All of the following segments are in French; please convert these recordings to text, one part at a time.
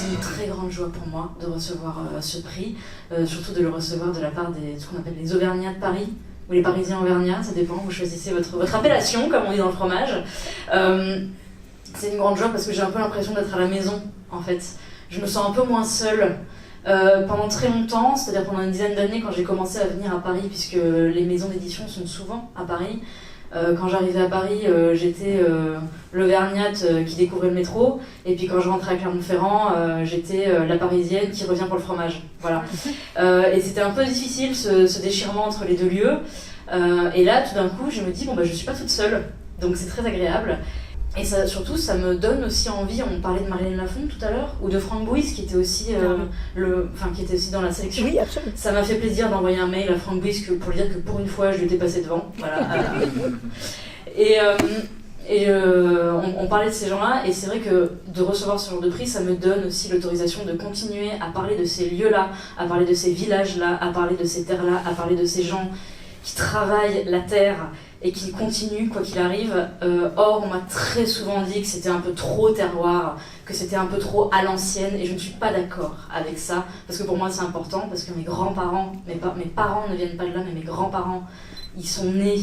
C'est une très grande joie pour moi de recevoir ce prix, surtout de le recevoir de la part de ce qu'on appelle les Auvergnats de Paris, ou les Parisiens Auvergnats, ça dépend, vous choisissez votre appellation, comme on dit dans le fromage. C'est une grande joie parce que j'ai un peu l'impression d'être à la maison, en fait. Je me sens un peu moins seule. Pendant très longtemps, c'est-à-dire pendant une dizaine d'années, quand j'ai commencé à venir à Paris, puisque les maisons d'édition sont souvent à Paris, quand j'arrivais à Paris, j'étais l'Auvergnate qui découvrait le métro, et puis quand je rentrais à Clermont-Ferrand, j'étais la Parisienne qui revient pour le fromage. Voilà. Et c'était un peu difficile ce déchirement entre les deux lieux. Et là, tout d'un coup, je me dis, bon, bah, je suis pas toute seule, donc c'est très agréable. Et ça, surtout, ça me donne aussi envie, on parlait de Marilyn Lafont tout à l'heure, ou de Franck Bouys qui était aussi, qui était aussi dans la sélection. Oui, absolument. Ça m'a fait plaisir d'envoyer un mail à Franck Bouys pour lui dire que pour une fois, je lui étais passée devant. Voilà. On parlait de ces gens-là, et c'est vrai que de recevoir ce genre de prix, ça me donne aussi l'autorisation de continuer à parler de ces lieux-là, à parler de ces villages-là, à parler de ces terres-là, à parler de ces gens qui travaillent la terre et qui continuent quoi qu'il arrive. Or, on m'a très souvent dit que c'était un peu trop terroir, que c'était un peu trop à l'ancienne, et je ne suis pas d'accord avec ça, parce que pour moi c'est important, parce que mes grands-parents, mes parents ne viennent pas de là, mais mes grands-parents, ils sont nés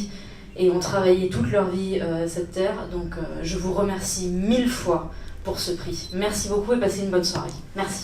et ont travaillé toute leur vie cette terre, donc je vous remercie 1000 fois pour ce prix. Merci beaucoup et passez une bonne soirée. Merci.